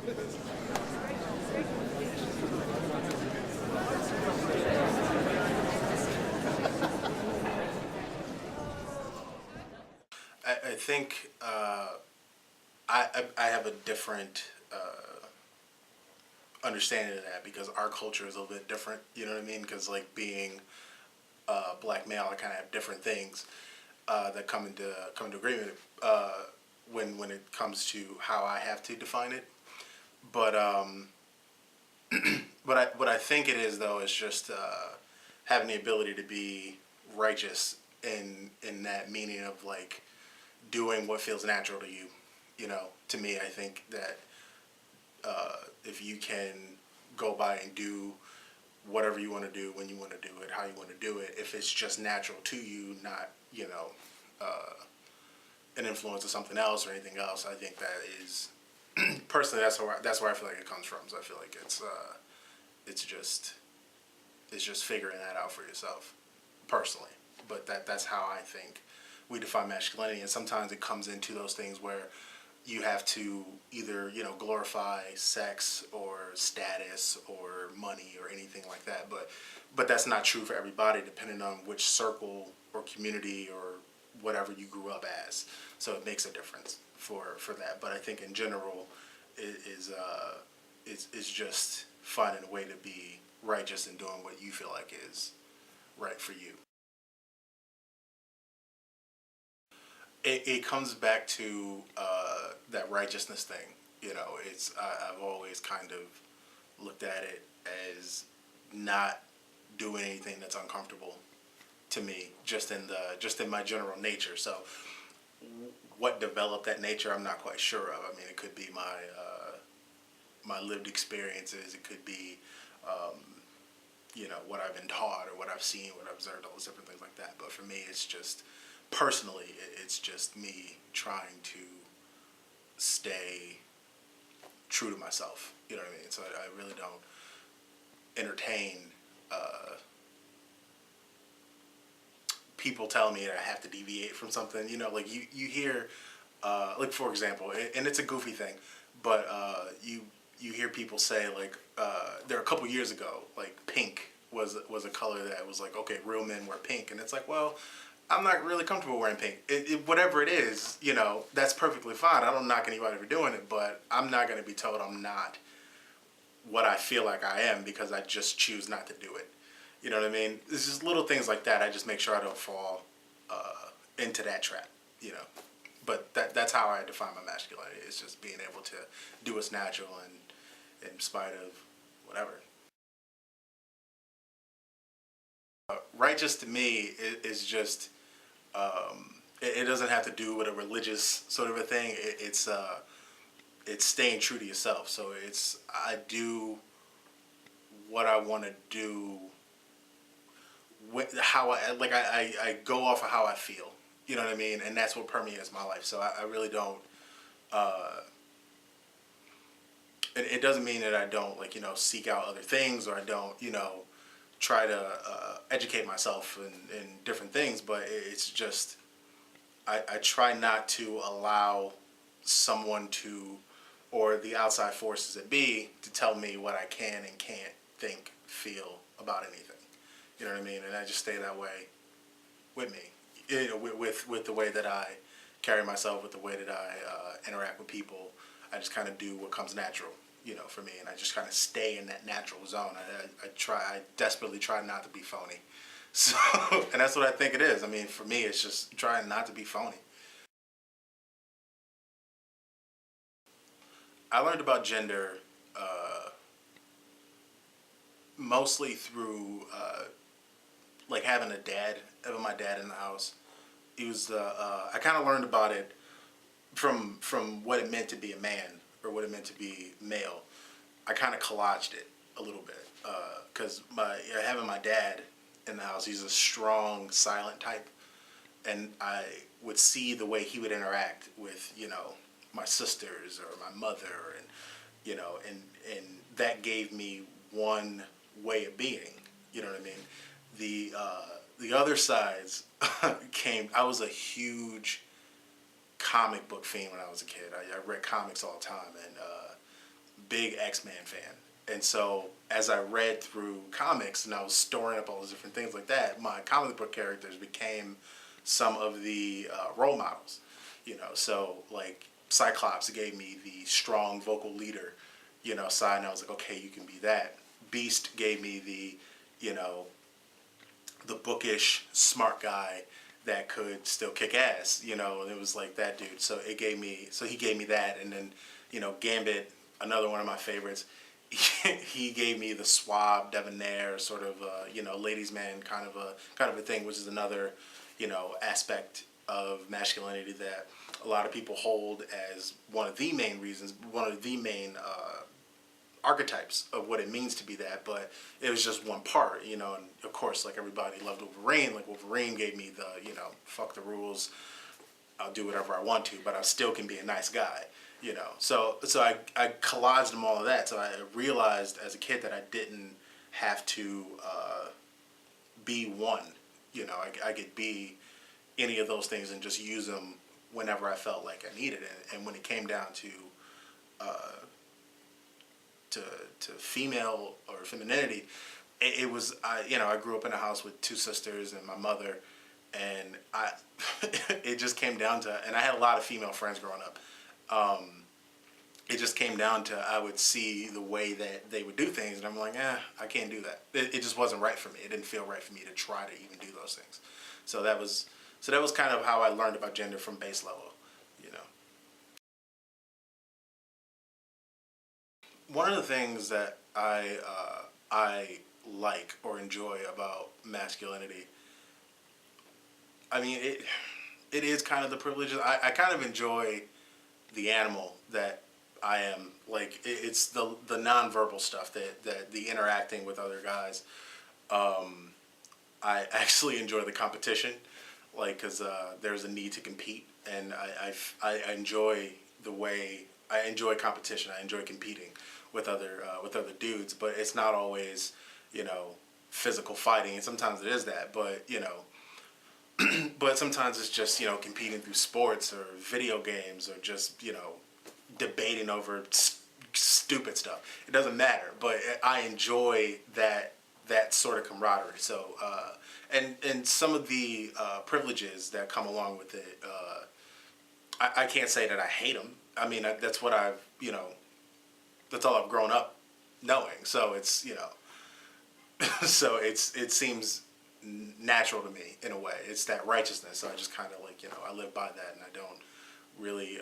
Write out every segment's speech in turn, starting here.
I think I have a different understanding of that because our culture is a little bit different. You know what I mean? Because like being black male, I kind of have different things that come into agreement when it comes to how I have to define it. But what I think it is though is just having the ability to be righteous in that meaning of like doing what feels natural to you. You know, to me, I think that if you can go by and do whatever you want to do when you want to do it, how you want to do it, if it's just natural to you, not an influence of something else or anything else, I think that is personally that's where I feel like it comes from. So I feel like it's just it's just figuring that out for yourself personally. But that's how I think we define masculinity, and sometimes it comes into those things where you have to either glorify sex or status or money or anything like that. But that's not true for everybody, depending on which circle or community or whatever you grew up as. So it makes a difference for that. But I think in general, it is it's just finding a way to be righteous and doing what you feel like is right for you. It comes back to that righteousness thing. I've always kind of looked at it as not doing anything that's uncomfortable to me, just in my general nature. So what developed that nature, I'm not quite sure of. I mean, it could be my lived experiences. It could be what I've been taught or what I've seen, what I've observed, all those different things like that. But for me, it's just personally, it's just me trying to stay true to myself. You know what I mean? So I really don't entertain people telling me that I have to deviate from something. Like you hear, like for example, and it's a goofy thing, but you hear people say like there a couple years ago, like pink was a color that was like, okay, real men wear pink, and it's like, well, I'm not really comfortable wearing pink. Whatever it is, that's perfectly fine. I don't knock anybody for doing it, but I'm not going to be told I'm not what I feel like I am because I just choose not to do it. You know what I mean? It's just little things like that. I just make sure I don't fall into that trap. You know, but that's how I define my masculinity. It's just being able to do what's natural and in spite of whatever. Righteous to me is just it doesn't have to do with a religious sort of a thing. It's staying true to yourself. So I do what I want to do with how I go off of how I feel. You know what I mean? And that's what permeates my life. So I really don't. It doesn't mean that I don't seek out other things or I don't try to educate myself in different things. But it's just I try not to allow someone to or the outside forces that be to tell me what I can and can't think, feel about anything. You know what I mean? And I just stay that way with me. With the way that I carry myself, with the way that I interact with people. I just kind of do what comes natural, for me, and I just kind of stay in that natural zone. I desperately try not to be phony. So, and that's what I think it is. I mean, for me, it's just trying not to be phony. I learned about gender mostly through like having my dad in the house. He was I kind of learned about it from what it meant to be a man or what it meant to be male. I kind of collaged it a little bit because having my dad in the house, he's a strong, silent type, and I would see the way he would interact with my sisters or my mother, and and that gave me one way of being. You know what I mean? The other sides came. I was a huge comic book fiend when I was a kid. I read comics all the time, and big X-Men fan. And so as I read through comics and I was storing up all those different things like that, my comic book characters became some of the role models. So like Cyclops gave me the strong vocal leader, side, and I was like, okay, you can be that. Beast gave me you know, the bookish, smart guy that could still kick ass, and it was like that dude. So he gave me that, and then, Gambit, another one of my favorites. He gave me the suave, debonair sort of, ladies' man kind of a thing, which is another, aspect of masculinity that a lot of people hold as one of the main reasons, one of the main archetypes of what it means to be that, but it was just one part, and of course, like, everybody loved Wolverine. Like, Wolverine gave me the, fuck the rules, I'll do whatever I want to, but I still can be a nice guy, So I collaged them all of that. So I realized as a kid that I didn't have to be one. I could be any of those things and just use them whenever I felt like I needed it. And when it came down to female or femininity, it was I grew up in a house with two sisters and my mother, and it just came down to, and I had a lot of female friends growing up. It just came down to, I would see the way that they would do things, and I'm like, I can't do that. It just wasn't right for me. It didn't feel right for me to try to even do those things. So that was kind of how I learned about gender from base level. One of the things that I like or enjoy about masculinity, I mean, it is kind of the privileges. I kind of enjoy the animal that I am. Like, it's the nonverbal stuff, that the interacting with other guys. I actually enjoy the competition, like, because there's a need to compete, and I enjoy I enjoy competition. I enjoy competing with other dudes, but it's not always, physical fighting, and sometimes it is that, but but sometimes it's just, competing through sports or video games, or just, debating over stupid stuff. It doesn't matter, but I enjoy that sort of camaraderie. So and some of the privileges that come along with it, I can't say that I hate them. I mean, that's what that's all I've grown up knowing. So it's, so it seems natural to me in a way. It's that righteousness. So I just kind of, like, I live by that, and I don't really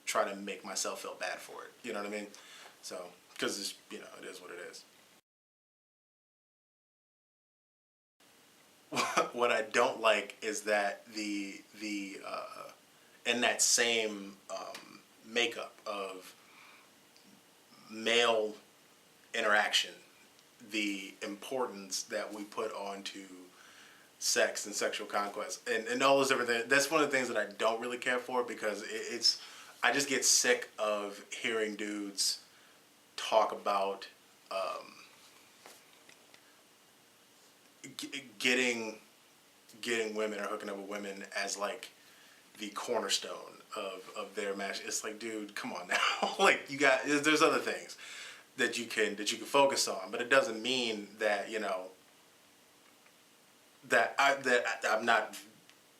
try to make myself feel bad for it. You know what I mean? So, because it's, it is what it is. What I don't like is that the in that same makeup of male interaction, the importance that we put onto sex and sexual conquest, and all those different things. That's one of the things that I don't really care for, because I just get sick of hearing dudes talk about getting women or hooking up with women as, like, the cornerstone of their match. It's like, dude, come on now. Like, there's other things that you can focus on, but it doesn't mean that, that I'm not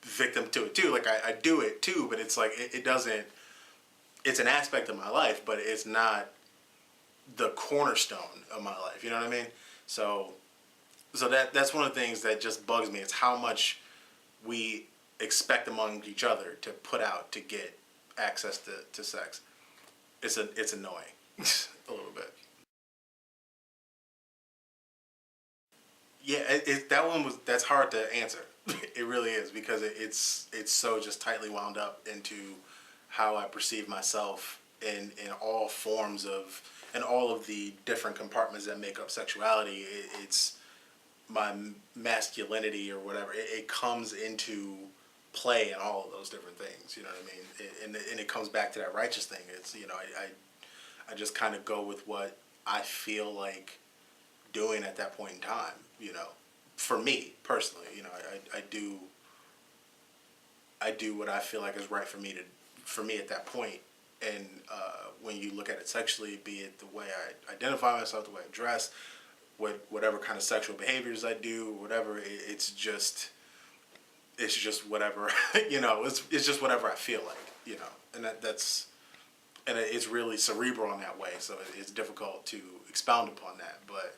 victim to it too. Like, I do it too, but it's like, it doesn't, it's an aspect of my life, but it's not the cornerstone of my life. You know what I mean? So that's one of the things that just bugs me. It's how much we expect among each other to put out to get access to sex. It's annoying a little bit. Yeah, that's hard to answer. It really is, because it's so just tightly wound up into how I perceive myself in all forms of, and all of the different compartments that make up sexuality. It's my masculinity or whatever. It comes into play in all of those different things. You know what I mean? And it comes back to that righteous thing. It's, I just kind of go with what I feel like doing at that point in time. For me personally, I do what I feel like is right for me at that point, when you look at it sexually, be it the way I identify myself, the way I dress, whatever kind of sexual behaviors I do, whatever, it's just whatever, it's just whatever I feel like, and it's really cerebral in that way, so it's difficult to expound upon that, but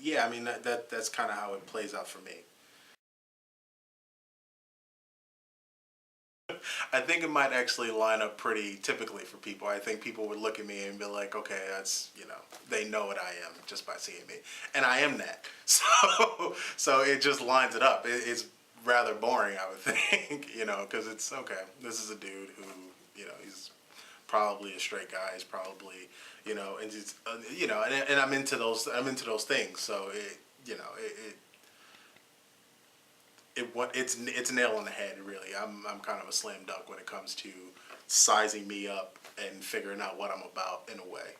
yeah, I mean that's kind of how it plays out for me. I think it might actually line up pretty typically for people. I think people would look at me and be like, okay, that's, they know what I am just by seeing me. And I am that. So it just lines it up. It's rather boring, I would think, because it's, okay, this is a dude who, he's probably a straight guy. He's probably, and it's, and I'm into those things. So it's a nail on the head, really. I'm kind of a slam dunk when it comes to sizing me up and figuring out what I'm about in a way.